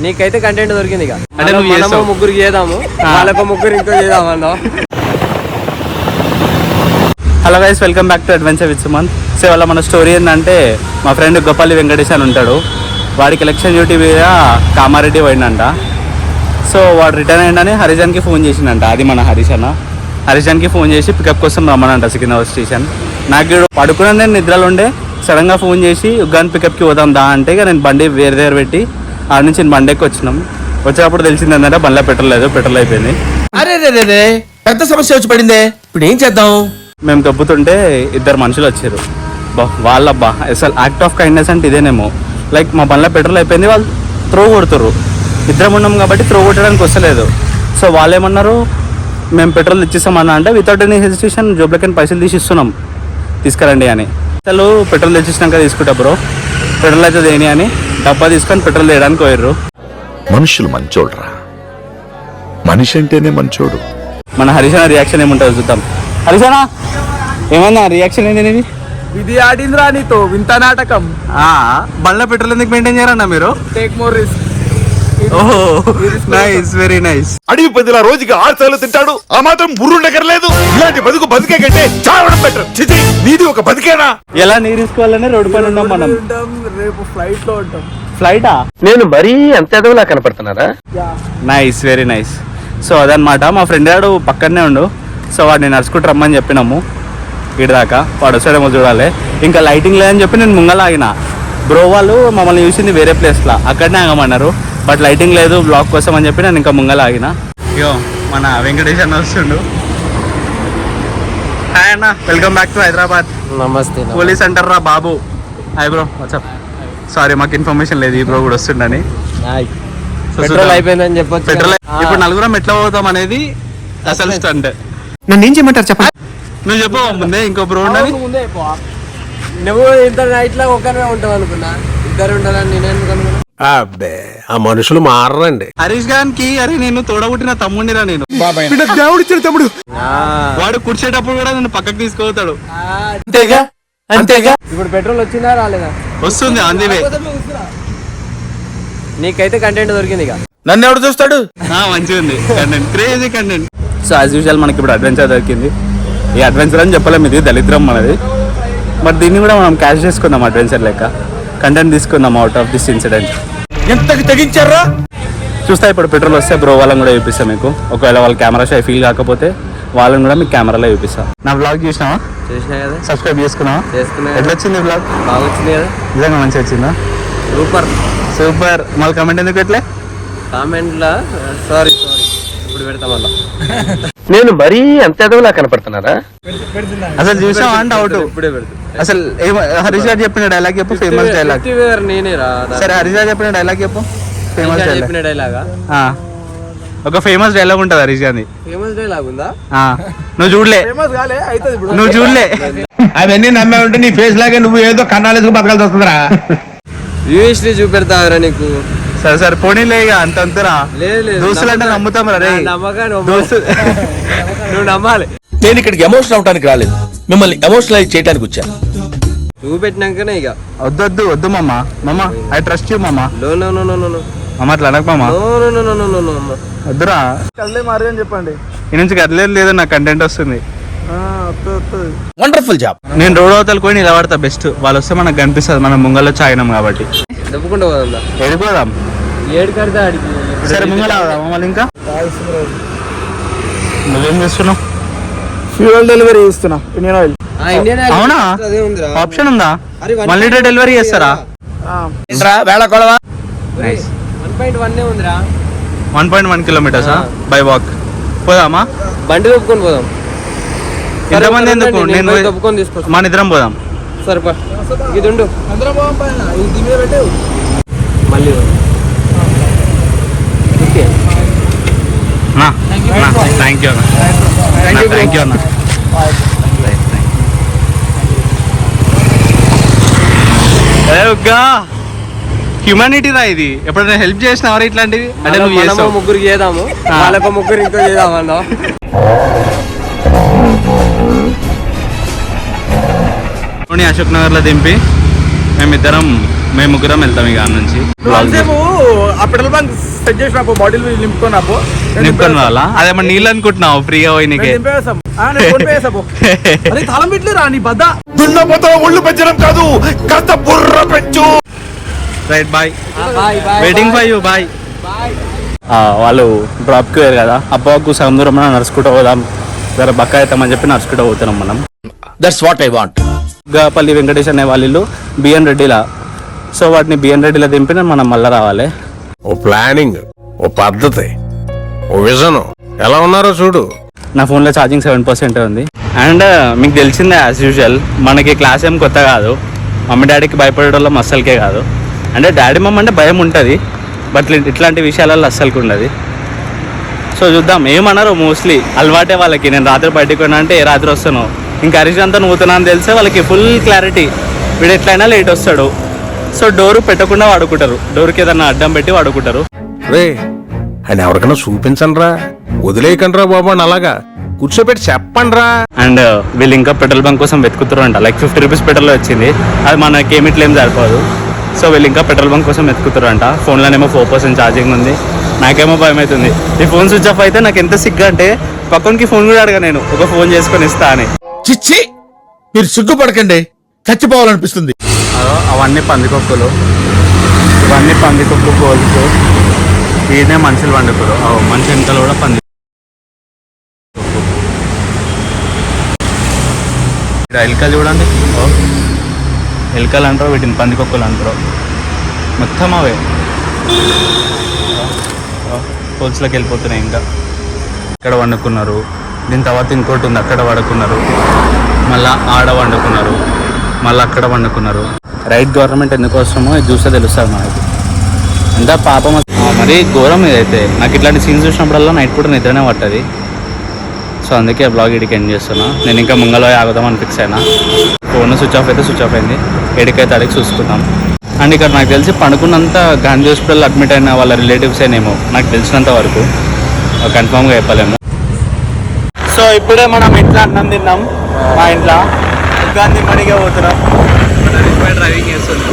నీకైతే కంటెంట్ దొరికింది ఇక. అంటే నువ్వు ముగ్గురికి చేద్దాము, వాళ్ళకు ముగ్గురు ఇంకో చేద్దాం అన్నావు. Hello guys, welcome back to adventure with Sumanth. So ఇవాళ మన స్టోరీ ఏంటంటే, మా ఫ్రెండ్ గొప్పల్లి వెంకటేష్ అని ఉంటాడు. వాడికి ఎలక్షన్ డ్యూటీ మీద కామారెడ్డి పోయిందంట. సో వాడు రిటర్న్ అయ్యిందని హరిజన్కి ఫోన్ చేసిండంట. అది మన హరిజన్కి ఫోన్ చేసి పికప్ కోసం రమ్మనంట సికింద్రాబాద్ స్టేషన్. నాకు పడుకున్నా, నేను నిద్రలో ఉండే. సడన్గా ఫోన్ చేసి ఉగ్గాన్ పికప్కి పోదాం దా అంటే, ఇక నేను బండి వేరే దగ్గర పెట్టి ఆడ నుంచి నేను బండికి వచ్చినాం. వచ్చేటప్పుడు తెలిసింది ఏంటంటే బండిలో పెట్రోల్ అయిపోయింది. అరే పెద్ద సమస్య వచ్చి పడిందే, ఇప్పుడు ఏం చేద్దాం? మేము దొబ్బుతుంటే ఇద్దరు మనుషులు వచ్చారు. వాళ్ళబ్బా అసలు యాక్ట్ ఆఫ్ కైండ్నెస్ అంటే ఇదేనేమో. లైక్ మా బండ్లో పెట్రోల్ అయిపోయింది, వాళ్ళు త్రో కొడుతుర్రు. ఇద్దరం ఉన్నాం కాబట్టి త్రో కొట్టడానికి వస్తలేదు. సో వాళ్ళు ఏమన్నారు, మేము పెట్రోల్ తెచ్చిస్తామన్నా అంటే వితౌట్ ఎనీ హెసిటేషన్ జోబ్లకైనా పైసలు తీసిస్తున్నాం, తీసుకురండి అని. అసలు పెట్రోల్ తెచ్చినాక తీసుకుంటా బ్రో, పెట్రోల్ అయితే దేని అని డబ్బా తీసుకొని పెట్రోల్ తీయడానికి పోయారు. మనుషులు మంచోడ్రా, మనిషి అంటేనే మంచోడు. మన హరిశన రియాక్షన్ ఏముంటుందో చూద్దాం. హరిశన ఏమన్నా రియాక్షన్ ఏంటి నీది? ఇది ఆడింద్రా నీతో వింత నాటకం. బండ్లో పెట్రోల్ ఎందుకు మెయింటైన్ చేయాలన్నా మీరు? Take more risk. ఓహో నైస్, వెరీ నైస్. అడవి పందిలా రోజుకి 6 సార్లు తింటాడు, ఆ మాత్రం బుర్రుండకర్లేదు. ఇలాంటి బతుకు బతికే కంటే చావడం బెటర్. చిచి, నీది ఒక బతికేనా? ఎలా నీరు తీసుకోవాలనే రోడ్డు పైన ఉన్నాం మనం. రేపు ఫ్లైట్ లో ఉంటాం. ఫ్లైటా? నేను మరీ అంత ఎదవలా కనపడుతున్నారా? Nice, very nice. సో అదనమాట, మా ఫ్రెండ్ గారు పక్కనే ఉండు. సో వాడిని నడుచుకుంటూ రమ్మని చెప్పినాము ఇటుదాకా. వాడు వస్తాడేమో చూడాలి. ఇంకా లైటింగ్ లేదని చెప్పి నేను ముంగల ఆగిన. బ్రో వాళ్ళు మమ్మల్ని చూసింది వేరే ప్లేస్లో, అక్కడనే ఆగమన్నారు. బట్ లైటింగ్ లేదు బ్లాక్ కోసం అని చెప్పి నేను ఇంకా ముంగల ఆగిన. అయ్యో మన వెంకటేష్ అన్న వస్తుండు. హాయ్ అన్న, వెల్కమ్ బ్యాక్ టు హైదరాబాద్. నమస్తే. పోలీస్ అంటారా బాబు? Hi bro, what's up. సారీ మాకు ఇన్ఫర్మేషన్ లేదు ఈ బ్రో కూడా వస్తుండని. పెట్రోల్ అయిపోయిందని చెప్పొచ్చు. పెట్రోల్ ఇప్పుడు నలుగురం ఎట్లా పోతాం అనేది అసలు స్టంట్. నన్ను ఏం చేయమంటారు చెప్పండి? నువ్వు చెప్పు ముందే, ఇంకో బ్రో ఉండని. నువ్వు ఇంత నైట్ లా ఒక్కరే ఉంటావు అనుకున్నా, ఇద్దరు ఉండాలని నేను అనుకున్నా. అబ్బే, ఆ మనుషులు మారండి. హరీష్ గారికి అరే నేను తోడబుట్టిన తమ్ముడిరా నేను. దేవుడిచ్చిన తమ్ముడు. వాడు కూర్చేటప్పుడు కూడా నన్ను పక్కకు తీసుకుపోతాడు. అంతేగా. ఇప్పుడు పెట్రోల్ వచ్చిందా రాలేదా? వస్తుంది అందువే. నీకైతే కంటెంట్ దొరికింది ఇక. నన్ను ఎవడు చూస్తాడు? మంచిగా ఉంది content, crazy content. So as usual మనకి ఇప్పుడు అడ్వెంచర్ దొరికింది. ఈ అడ్వెంచర్ అని చెప్పలేము, ఇది దళిద్రం మనది. బట్ దీన్ని కూడా మనం క్యాష్ చేసుకుందాం అడ్వెంచర్ లెక్క, కంటెంట్ తీసుకుందాం అవుట్ ఆఫ్ దిస్ ఇన్సిడెంట్. ఎంతకి తెగించారా? చూస్తా ఇప్పుడు పెట్రోల్ వస్తే బ్రో వాళ్ళని కూడా చూపిస్తాను మీకు. ఒకవేళ వాళ్ళ కెమెరా షై ఫీల్ కాకపోతే వాళ్ళని కూడా మీకు కెమెరాలో చూపిస్తాను. నా బ్లాగ్ చూసినావా? చూసినా కదా. సబ్స్క్రైబ్ చేసుకున్నావా? చేసుకున్నా. ఎట్లా వచ్చింది బ్లాగ్? బాగా వచ్చింది కదా. నిజంగా మంచిగా వచ్చిందా? Super super. మళ్ళీ కమెంట్ ఎందుకు పెట్టలే? కామెంట్లా సారీ ఇప్పుడు పెడతా మళ్ళా. నేను మరీ అంత ఎదవలా కనపడుతున్నారా? అసలు చూసావా అంటే అవుట్. ఇప్పుడే పెడతా. అసలు హరీష్ గారు చెప్పిన డైలాగ్ చెప్పు, ఫేమస్ డైలాగ్. నేనే రా. సరే హరీష్ గారు చెప్పిన డైలాగ్ చెప్పు, ఫేమస్ డైలాగ్. చెప్పిన డైలాగా? ఒక ఫేమస్ డైలాగ్ ఉంటుంది హరీష్ గారిది. ఫేమస్ డైలాగ్ ఉందా? నువ్వు చూడలే, నువ్వు చూడలే. అవన్నీ నమ్మే ఉంటే నీ ఫేస్ లాగే నువ్వు ఏదో కన్నాలేసుకు బతకాల్సి వస్తుందిరా. యూఎస్టీ చూపెడతావరా నీకు. సరే సరే పోనీలే, ఇక అంతంతరా. లేదు దోస్తులు అంటే నమ్ముతాం రే. నువ్వు నమ్మాలి. నేను ఇక్కడికి ఎమోషనల్ అవడానికి రాలేదు, మిమ్మల్ని ఎమోషనలైజ్ చేయడానికి వచ్చాను. చూపెట్టినాకనే ఇక. వద్దు మామ ఐ ట్రస్ట్ యూ మామ. మామ అట్లా అనకు మామ, వద్దురా. కదలే మారి అని చెప్పండి. ఈ నుంచి కదలేదు లేదు, నాకు కంటెంట్ వస్తుంది. Wonderful job. నేను రోడ్ అవతల పోయి నిలబడతా బెస్ట్. వాళ్ళు వస్తే మనకు కనిపిస్తుంది, మనం ముంగల్లో చాయినాం కాబట్టి. తప్పకుండా పోదా? వెళ్ళిపోదాం. ఏడు కడితే అడిగి. సరే ముంగల మళ్ళీ. ఇంకా నువ్వేం చేస్తున్నావు? ఫ్యూయల్ డెలివరీ చేస్తున్నా, ఇండియన్ ఆయిల్. అవునా? ఆప్షన్ ఉందా? 1 లీటర్ డెలివరీ చేస్తారా? వేళ కొలవా. 1.1 ఉందిరా. 1.1 కిలోమీటర్సా బై వాక్? పోదామా? బండి తప్పుకొని పోదాం. ఎంతమంది ఎందుకు? నేను తప్పుకొని తీసుకొస్తా. మన ఇద్దరం పోదాం. సరేపా, ఇది ఉండు. మళ్ళీ ఓకే. థ్యాంక్ యూ అన్న, థ్యాంక్ యూ అన్న. హ్యూమానిటీ రా ఇది. ఎప్పుడైనా హెల్ప్ చేసినావరా ఇట్లాంటివి? అంటే నువ్వు చేస్తావు. ముగ్గురికి చేద్దాము, వాళ్ళకు ముగ్గురు ఇంకో చేద్దాం అన్నావు. అశోక్ నగర్లో దింపి మేమిద్దరం మేము ముగ్గురం వెళ్తాం ఇక ఆడ నుంచి సేపు ఆ పెట్రోల్ బంక్ సెట్ చేసిన బాటిల్ నింపుకొని రాపో నింపుకొని రావాలా అదేమన్నా నీళ్ళు అనుకుంటున్నావు ఫ్రీగా పోయినకే తాళం పెట్టలేరా నీ బద్ద దున్నపోతో ఒళ్ళు పెంచడం కాదు కాస్త బుర్ర పెంచు. Right bye bye bye waiting for you bye. వాళ్ళు డ్రాప్కి పోయారు కదా అబ్బాకు సగం దూరం నడుచుకుంటూ పోదాం జర బక్క అవుతామని చెప్పి నడుచుకుంటూ పోతున్నాం మనం. That's what I want. గపల్లి వెంకటేష్ అనే వాళ్ళు బిఎన్ రెడ్డిలా. సో వాటిని బిఎన్ రెడ్డిలో దింపిన మనం మళ్ళీ రావాలి. ఓ ప్లానింగ్, ఓ పద్ధతి, ఓ విజన్ ఎలా ఉన్నారో చూడు. నా ఫోన్లో ఛార్జింగ్ 7% ఉంది. అండ్ మీకు తెలిసిందే యాజ్ యూజువల్ మనకి క్లాస్ ఏం కొత్త కాదు. మమ్మీ డాడీకి భయపడేటోళ్ళం అస్సలకే కాదు. అంటే డాడీ మమ్మ అంటే భయం ఉంటుంది, బట్ ఇట్లాంటి విషయాలలో అస్సలకి ఉండదు. సో చూద్దాం ఏమన్నారు. మోస్ట్లీ అలవాటే వాళ్ళకి. నేను రాత్రి బయటకు పోయినా అంటే ఏ రాత్రి వస్తాను, ఇంకా హరీష్ అంతా నవ్వుతున్నా అని తెలిసే వాళ్ళకి ఫుల్ క్లారిటీ, వీడు ఎట్లయినా లేట్ వస్తాడు. సో డోరు పెట్టకుండా వాడుకుంటారు, డోర్కి ఏదన్నా అడ్డం పెట్టి వాడుకుంటారు. రే ఆయన ఎవరికైనా చూపించండి రా, వదిలేయకండి రా బాబు అని అలాగా కూర్చోబెట్టి చెప్పండి రా. అండ్ వీళ్ళు ఇంకా పెట్రోల్ బంక్ కోసం వెతుకుతారు అంట. లైక్ 50 రూపీస్ పెట్రోల్ వచ్చింది, అది మనకి ఏమిట్లేం సరిపోదు. సో వీళ్ళు ఇంకా పెట్రోల్ బంక్ కోసం వెతుకుతారు అంట. ఫోన్లోనేమో 4% ఛార్జింగ్ ఉంది. నాకేమో భయం అవుతుంది ఈ ఫోన్ స్విచ్ ఆఫ్ అయితే. నాకు ఎంత సిగ్గు అంటే పక్కనకి ఫోన్ కూడా అడగా నేను, ఒక ఫోన్ చేసుకొని ఇస్తా అని. చిచ్చి మీరు సిగ్గుపడకండి, చచ్చిపోవాలనిపిస్తుంది. అవన్నీ పందికొక్కులు, ఇవన్నీ పందికొక్కు పోల్స్. ఈయనే మనుషులు వండుకోరు, మనిషి వెనకాల కూడా పంది. ఎలుకలు చూడండి, ఎలుకలు అంటారు వీటిని, పందికొక్కులు అంటారు. మొత్తం అవే పోల్స్లోకి వెళ్ళిపోతున్నాయి. ఇంకా ఇక్కడ వండుకున్నారు, దీని తర్వాత ఇంకోటి ఉంది అక్కడ వండుకున్నారు, మళ్ళీ ఆడ వండుకున్నారు, మళ్ళీ అక్కడ వండుకున్నారు. రైట్ గవర్నమెంట్ ఎందుకు వస్తామో ఇది చూస్తే తెలుస్తుంది మనకి. ఎంత పాపం మరి ఘోరం ఇదైతే. నాకు ఇట్లాంటి సీన్స్ చూసినప్పుడల్లా నైట్ పూట నిద్రనే పట్టది. సో అందుకే బ్లాగ్ ఇడికి ఎండ్ చేస్తున్నా. నేను ఇంకా ముంగలో ఆగుదామని ఫిక్స్ అయినా. ఫోన్ స్విచ్ ఆఫ్ అయితే స్విచ్ ఆఫ్ అయింది, ఎడికైతే అడిగి చూసుకుందాం. అండ్ ఇక్కడ నాకు తెలిసి పడుకున్నంత గాంధీ హాస్పిటల్ అడ్మిట్ అయిన వాళ్ళ రిలేటివ్స్ ఏనేమో నాకు తెలిసినంత వరకు, కన్ఫామ్గా చెప్పలేము. సో ఇప్పుడే మనం ఇంట్లో అన్నం తిన్నాం. మా ఇంట్లో గాంధీ మణిగా పోతున్నాం. డ్రైవింగ్ చేస్తున్నాం.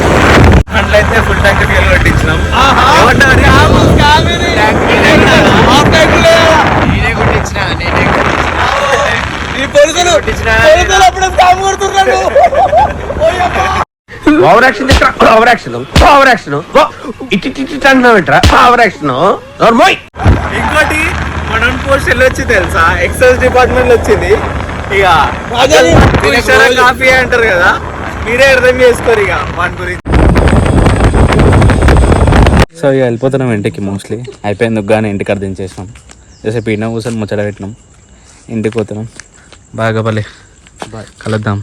అట్లయితే ఫుల్ ట్యాంక్ తెలు కొట్టించినాం. Over action over action over action ఇట్టి అంటున్నావేంట్రా ఓవర్ యాక్షన్. ఇంకోటి మనం పోస్ట్ వెళ్ళి వచ్చి తెలుసా, ఎక్సైజ్ డిపార్ట్మెంట్ వచ్చింది. ఇక కాఫీ అంటారు కదా, మీరే అర్థం చేసుకోరు ఇక వాటి గురించి. సో ఇక వెళ్ళిపోతున్నాం ఇంటికి. మోస్ట్లీ అయిపోయింది కానీ ఇంటికి అర్థం చేసినాం. జస్ట్ పీడినా కూర్చొని ముచ్చట పెట్టినాం, ఇంటికి పోతున్నాం. బాగా పలే కలుద్దాం.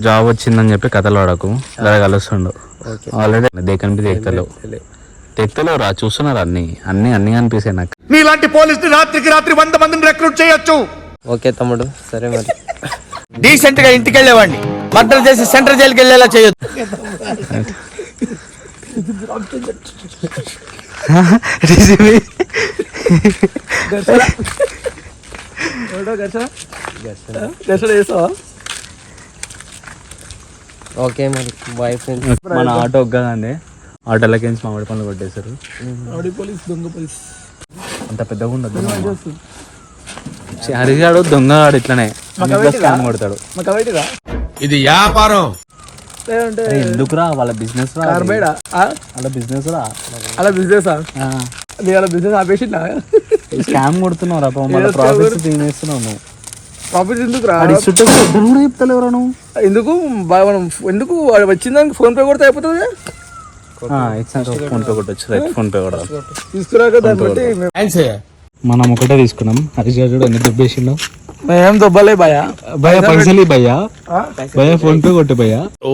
జాబ్ వచ్చిందని చెప్పి కథలు వాడకు, ఇలా కలుస్తుండు. ఆల్రెడీ దేకనిపి తెక్తలేవు రా, చూస్తున్నారు అన్ని అన్ని అన్ని అనిపిస్తాయి నాకు. నీలాంటి పోలీసుని రాత్రికి రాత్రి 100 మందిని రిక్రూట్ చేయొచ్చు. ఓకే తమ్ముడు, సరే మరి. డీసెంట్ గా ఇంటికి వెళ్ళేవాడిని మర్డర్ చేసి సెంట్రల్ జైలుకి వెళ్ళేలా చేయొచ్చు. ఓకే మరి బాయ్ ఫ్రెండ్స్. మన ఆటో ఒక్కగానే ఆటోలకి మామిడి పనులు కొట్టేశారు. అంత పెద్దగా ఉండదు. హరీష్ గాడు దొంగ ఆడు ఇట్లనే కొడతాడు. ఇది వ్యాపారం. ఎందుకురా వాళ్ళ బిజినెస్ రా, వాళ్ళ బిజినెస్ రా, అలా బిజినెస్ అలా బిజినెస్ ఆపేసి స్కామ్ కొడుతున్నావు రా. ప్రాఫిట్స్ తినేస్తున్నావు నువ్వు. ప్రాఫిట్ ఎందుకు రా, చుట్టూ కూడా చెప్తలేవురా నువ్వు. ఎందుకు మనం ఎందుకు వచ్చిందానికి ఫోన్ పే కొడితే అయిపోతుంది. ఫోన్ పే కొట్టచ్చు, రైట్ ఫోన్ పే కూడా తీసుకురాక దాన్ని బట్టి మనం ఒకటే తీసుకున్నాం. హరీష్ గారు ఎన్ని దుబ్బేసిండు. ఏం దొబ్బలే భయ భయ పైసలు భయ్యా, భయ ఫోన్ పే కొట్టు భయ్యా. ఓ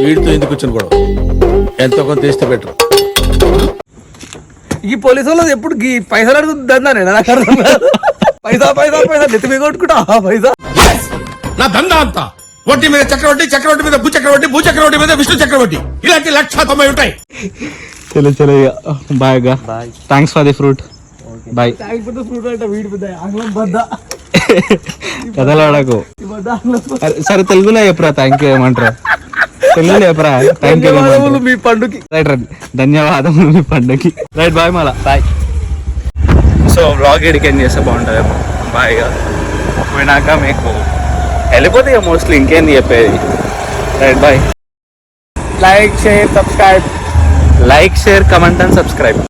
వీడితో ఎందుకు వచ్చిన కూడా ఎంతో కొంత తీస్తే బెటర్. ఈ పోలీసు వాళ్ళు ఎప్పుడు ఈ పైసలు అడుగుతుందా నేను నాకు అర్థం కాదు. పైసా పైసా పైసా నెత్తి మీద కొట్టుకుంటా పైసా. నా దందా అంతా వడ్డీ మీద చక్రవడ్డీ, చక్రవడ్డీ మీద భూచక్రవడ్డీ, భూచక్రవడ్డీ మీద విష్ణు చక్రవడ్డీ, ఇలాంటి 190 ఉంటాయి. చలో బాయ్ గా, thanks for the fruit. Bye. Fruit అంటే వీడి పెద్ద ఆంగ్లం బద్ద కథలాడకు. సరే తెలుగులో చెప్పురా థ్యాంక్ యూ ఏమంటారు. పెళ్ళి చెప్పరా ధన్యవాదములు మీ పండుకి. రైట్ రైట్ ధన్యవాదములు మీ పండుగకి. రైట్ బాయ్ మళ్ళా బాయ్. సో బ్లాగ్ ఎడికెన్ చేస్తే బాగుంటుంది బాయ్గా పోయినాక మీకు వెళ్ళిపోతే ఇక మోస్ట్లీ ఇంకేంది చెప్పేది. Right bye. Like share subscribe. Like share comment and subscribe.